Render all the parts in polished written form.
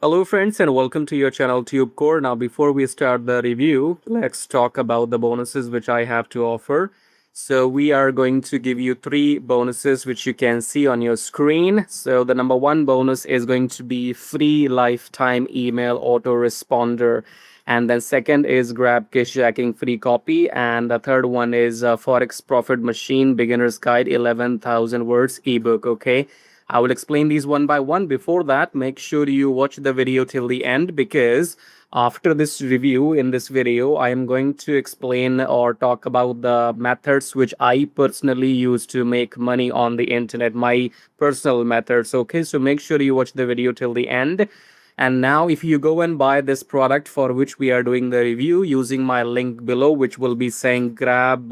Hello friends and welcome to your channel TubeCore. Now before we start the review, let's talk about the bonuses which I have to offer. So we are going to give you three bonuses which you can see on your screen. So the number one bonus is going to be free lifetime email autoresponder. And then second is grab cash jacking free copy. And the third one is Forex Profit Machine Beginner's Guide 11,000 words ebook. Okay. I will explain these one by one. Before that, make sure you watch the video till the end because after this review in this video, I am going to explain or talk about the methods which I personally use to make money on the internet, my personal methods. Okay, so make sure you watch the video till the end. And now if you go and buy this product for which we are doing the review using my link below, which will be saying grab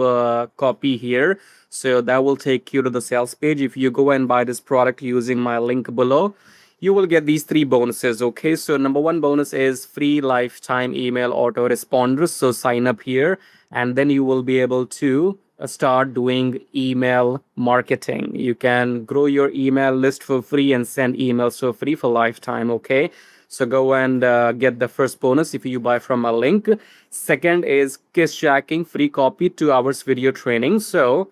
copy here. So that will take you to the sales page. If you go and buy this product using my link below, you will get these three bonuses. Okay, so number one bonus is free lifetime email autoresponders. So sign up here and then you will be able to start doing email marketing. You can grow your email list for free and send emails for free for lifetime. Okay, so go and get the first bonus if you buy from a link. Second is kiss jacking free copy 2 hours video training. So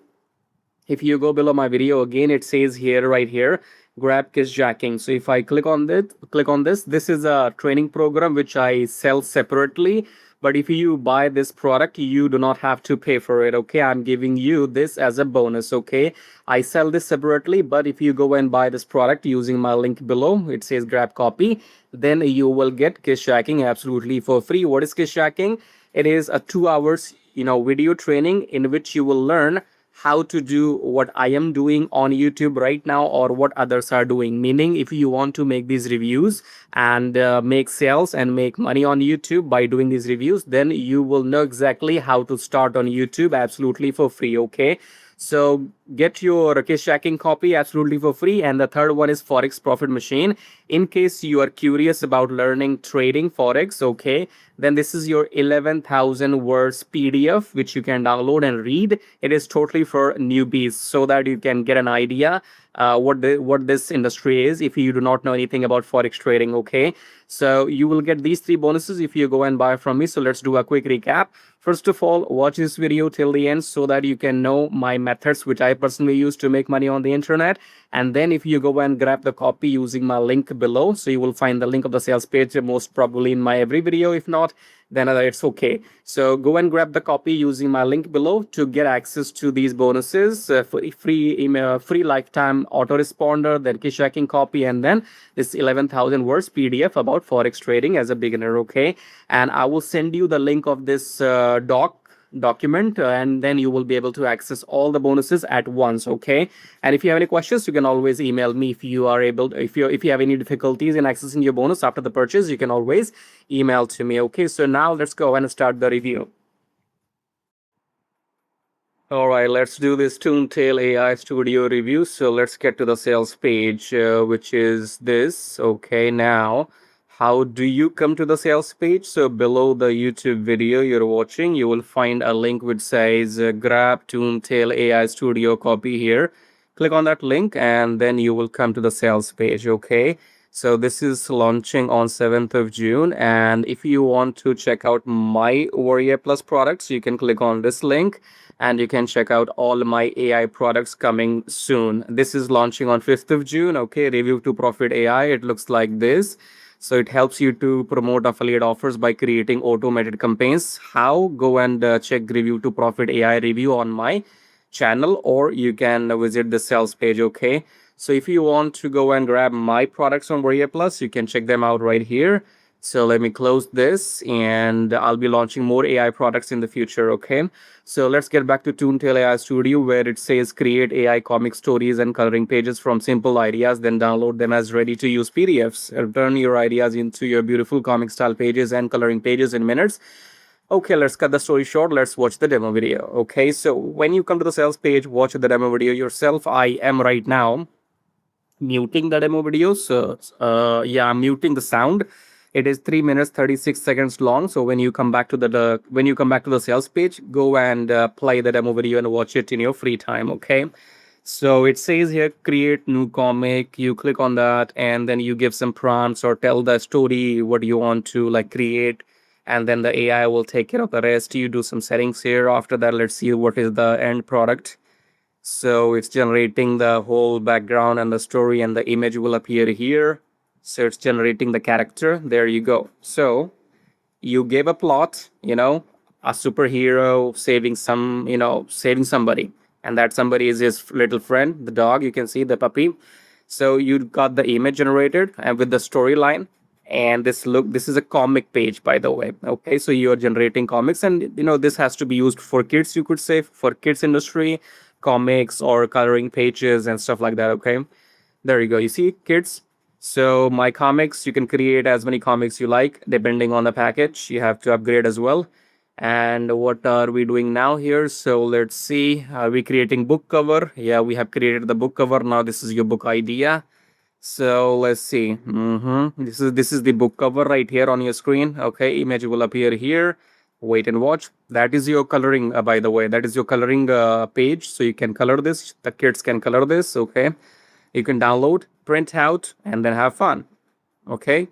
if you go below my video again, it says here, right here, grab kiss jacking. So if I click on this is a training program which I sell separately. But if you buy this product, you do not have to pay for it. Okay, I'm giving you this as a bonus. Okay, I sell this separately, but if you go and buy this product using my link below, it says grab copy, then you will get kiss jacking absolutely for free. What is kiss jacking? It is a 2 hours video training in which you will learn how to do what I am doing on YouTube right now or what others are doing. Meaning, if you want to make these reviews and make sales and make money on YouTube by doing these reviews, then you will know exactly how to start on YouTube absolutely for free. Okay. So get your case tracking copy absolutely for free. And the third one is Forex Profit Machine. In case you are curious about learning trading Forex, okay, then this is your 11,000 words PDF, which you can download and read. It is totally for newbies so that you can get an idea what this industry is if you do not know anything about Forex trading. Okay, so you will get these three bonuses if you go and buy from me. So let's do a quick recap. First of all, watch this video till the end so that you can know my methods which I personally use to make money on the internet. And then if you go and grab the copy using my link below, so you will find the link of the sales page most probably in my every video. If not, then it's okay. So go and grab the copy using my link below to get access to these bonuses, free email, free lifetime autoresponder, then case tracking copy, and then this 11,000 words PDF about Forex trading as a beginner. Okay, and I will send you the link of this document and then you will be able to access all the bonuses at once. Okay, and if you have any questions, you can always email me. If you are able to, if you have any difficulties in accessing your bonus after the purchase, you can always email to me. Okay, so now let's go and start the review. All right, let's do this ToonTale AI Studio review. So let's get to the sales page, which is this. Okay, now how do you come to the sales page? So below the YouTube video you're watching, you will find a link which says grab ToonTale AI Studio copy here. Click on that link and then you will come to the sales page. Okay, so this is launching on 7th of June. And if you want to check out my Warrior Plus products, you can click on this link and you can check out all my AI products coming soon. This is launching on 5th of June. Okay, review to profit AI. It looks like this. So it helps you to promote affiliate offers by creating automated campaigns. How? Go and check review to profit AI review on my channel, or you can visit the sales page. Okay, so if you want to go and grab my products on Warrior Plus, you can check them out right here. So let me close this and I'll be launching more AI products in the future. Okay, so let's get back to ToonTale AI Studio where it says create AI comic stories and coloring pages from simple ideas, then download them as ready to use PDFs. Turn your ideas into your beautiful comic style pages and coloring pages in minutes. Okay, let's cut the story short. Let's watch the demo video. Okay, so when you come to the sales page, watch the demo video yourself. I am right now muting the demo video. So yeah, I'm muting the sound. It is 3 minutes 36 seconds long. So when you come back to the sales page, go and play the demo video and watch it in your free time. Okay, So it says here, create new comic. You click on that, and then you give some prompts or tell the story what you want to like create, and then the AI will take care of the rest. You do some settings here. After that, let's see what is the end product. So it's generating the whole background and the story, and the image will appear here. So it's generating the character. There you go. So you gave a plot, a superhero saving saving somebody, and that somebody is his little friend, the dog. You can see the puppy. So you got the image generated and with the storyline. And this is a comic page, by the way. Okay, so you're generating comics, and this has to be used for kids, you could say, for kids industry, comics or coloring pages and stuff like that. Okay, there you go. You see, kids. So my comics, you can create as many comics you like, depending on the package. You have to upgrade as well. And what are we doing now here? So let's see. Are we creating book cover? Yeah, we have created the book cover. Now this is your book idea. So let's see. This is the book cover right here on your screen. Okay, image will appear here. Wait and watch. That is your coloring, by the way. That is your coloring page. So you can color this. The kids can color this. Okay, you can download, print out, and then have fun. Okay,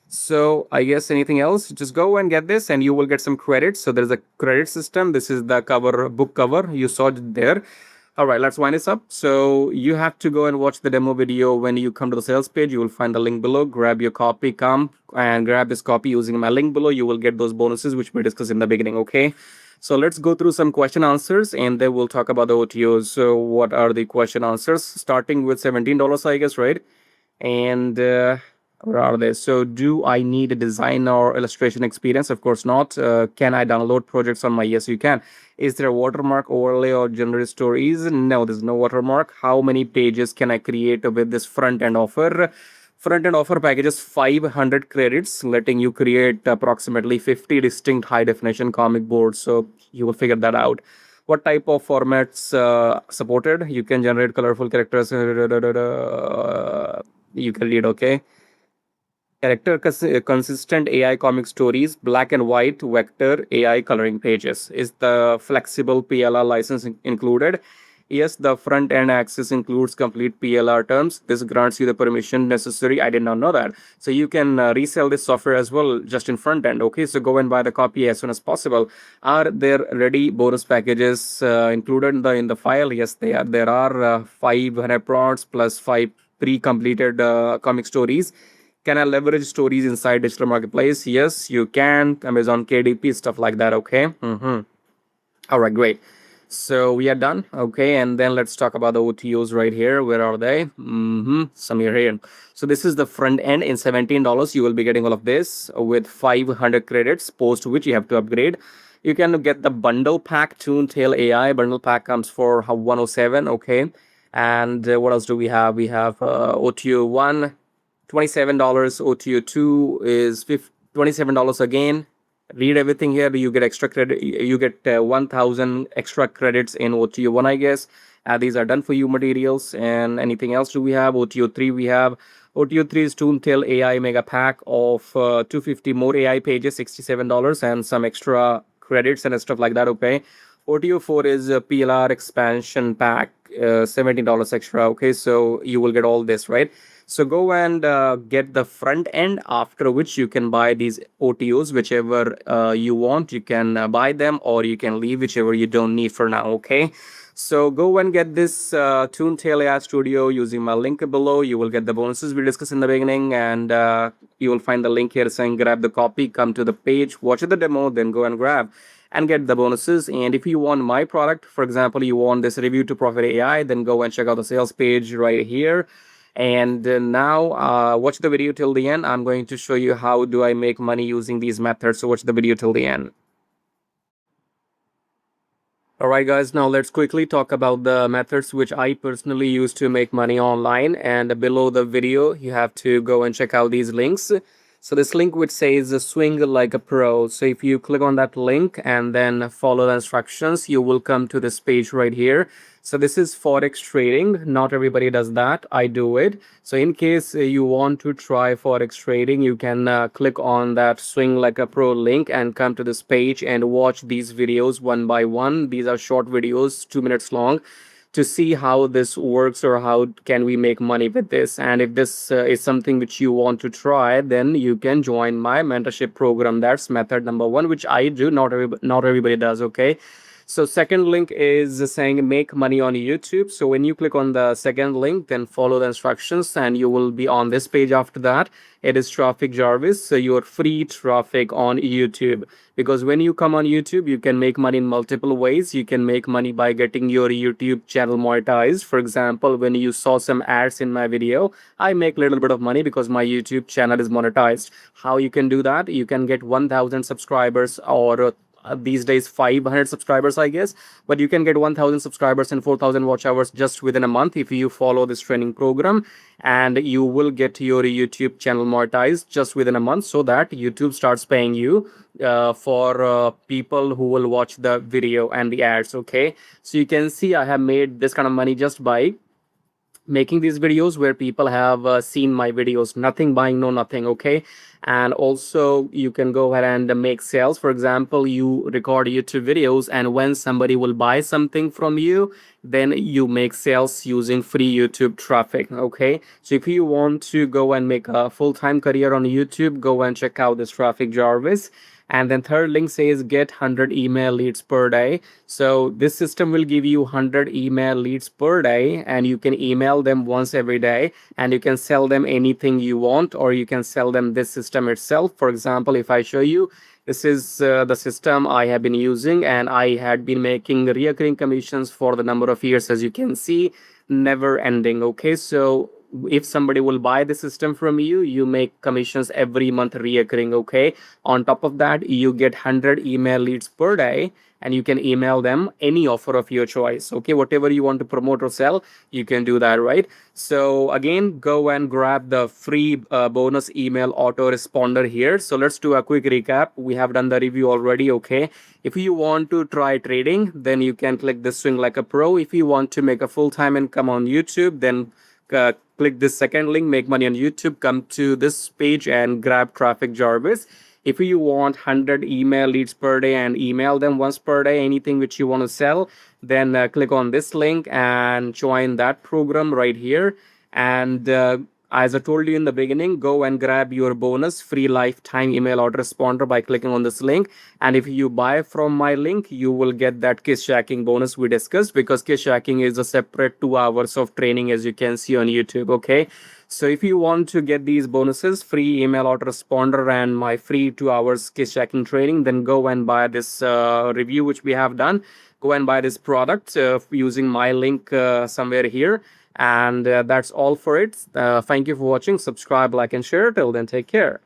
so I guess anything else, just go and get this and you will get some credits. So there's a credit system. This is the cover, book cover. You saw it there. All right, let's wind this up. So you have to go and watch the demo video. When you come to the sales page, you will find the link below. Grab your copy, come and grab this copy using my link below. You will get those bonuses which we discussed in the beginning. Okay, so let's go through some question answers and then we'll talk about the OTOs. So what are the question answers? Starting with $17, I guess, right? And where are they? So do I need a design or illustration experience? Of course not. Can I download projects on my? Yes, you can. Is there a watermark, overlay, or generate stories? No, there's no watermark. How many pages can I create with this front end offer? Front end offer packages 500 credits, letting you create approximately 50 distinct high definition comic boards. So you will figure that out. What type of formats supported? You can generate colorful characters. You can read, okay? Consistent AI comic stories, black and white vector AI coloring pages. Is the flexible PLR license included? Yes, the front end access includes complete PLR terms. This grants you the permission necessary. I did not know that. So you can resell this software as well, just in front end. Okay, so go and buy the copy as soon as possible. Are there ready bonus packages included in the file? Yes, they are. There are 500 prompts plus 5 pre-completed comic stories. Can I leverage stories inside digital marketplace? Yes, you can. Amazon KDP, stuff like that. Okay. All right, great. So we are done. Okay, and then let's talk about the OTOs right here. Where are they? Some here. So this is the front end in $17. You will be getting all of this with 500 credits, post which you have to upgrade. You can get the bundle pack. ToonTale AI bundle pack comes for 107. Okay, and what else do we have? We have OTO 1, $27. OTO 2 is $27 again. Read everything here. You get extra credit. You get 1,000 extra credits in OTO 1, I guess. These are done for you materials. And anything else do we have? OTO 3 we have. OTO 3 is ToonTale AI mega pack of 250 more AI pages, $67, and some extra credits and stuff like that. Okay. OTO 4 is a PLR expansion pack, $17 extra. Okay, so you will get all this, right? So go and get the front end, after which you can buy these OTOs, whichever you want. You can buy them or you can leave, whichever you don't need for now. Okay. So go and get this ToonTale AI Studio using my link below. You will get the bonuses we discussed in the beginning, and you will find the link here saying grab the copy, come to the page, watch the demo, then go and grab and get the bonuses. And if you want my product, for example, you want this review to profit AI, then go and check out the sales page right here. And now watch the video till the end. I'm going to show you how do I make money using these methods. So watch the video till the end. Alright guys, now let's quickly talk about the methods which I personally use to make money online. And below the video, you have to go and check out these links. So this link which says swing like a pro. So if you click on that link and then follow the instructions, you will come to this page right here. So this is Forex trading. Not everybody does that. I do it. So in case you want to try Forex trading, you can click on that swing like a pro link and come to this page and watch these videos one by one. These are short videos, 2 minutes long. to see how this works or how can we make money with this. And if this is something which you want to try, then you can join my mentorship program. That's method number one, which I do. Not everybody does. Okay. So second link is saying make money on YouTube. So when you click on the second link, then follow the instructions and you will be on this page after that. It is Traffic Jarvis. So your free traffic on YouTube. Because when you come on YouTube, you can make money in multiple ways. You can make money by getting your YouTube channel monetized. For example, when you saw some ads in my video, I make a little bit of money because my YouTube channel is monetized. How you can do that? You can get 1,000 subscribers or these days 500 subscribers, I guess, but you can get 1,000 subscribers and 4,000 watch hours just within a month if you follow this training program, and you will get your YouTube channel monetized just within a month, so that YouTube starts paying you for people who will watch the video and the ads. Okay, so you can see I have made this kind of money just by making these videos where people have seen my videos, nothing buying, no nothing. Okay, and also you can go ahead and make sales. For example, you record YouTube videos, and when somebody will buy something from you, then you make sales using free YouTube traffic. Okay, so if you want to go and make a full-time career on YouTube, go and check out this Traffic Jarvis. And then third link says get 100 email leads per day. So this system will give you 100 email leads per day, and you can email them once every day, and you can sell them anything you want, or you can sell them this system itself. For example, if I show you, this is the system I have been using, and I had been making recurring commissions for the number of years, as you can see, never ending. Okay, so if somebody will buy the system from you, you make commissions every month reoccurring. Okay, on top of that, you get 100 email leads per day, and you can email them any offer of your choice. Okay, whatever you want to promote or sell, you can do that, right? So again, go and grab the free bonus email autoresponder here. So let's do a quick recap. We have done the review already. Okay, if you want to try trading, then you can click this Swing Like a Pro. If you want to make a full-time income on YouTube, then click this second link, make money on YouTube, come to this page and grab Traffic Jarvis. If you want 100 email leads per day and email them once per day, anything which you want to sell, then click on this link and join that program right here. And as I told you in the beginning, go and grab your bonus free lifetime email autoresponder by clicking on this link. And if you buy from my link, you will get that kiss shacking bonus we discussed, because kiss shacking is a separate 2 hours of training, as you can see on YouTube. Okay, so if you want to get these bonuses, free email autoresponder and my free 2 hours kiss shacking training, then go and buy this review which we have done. Go and buy this product using my link somewhere here. And that's all for it. Thank you for watching. Subscribe, like, and share. Till then, take care.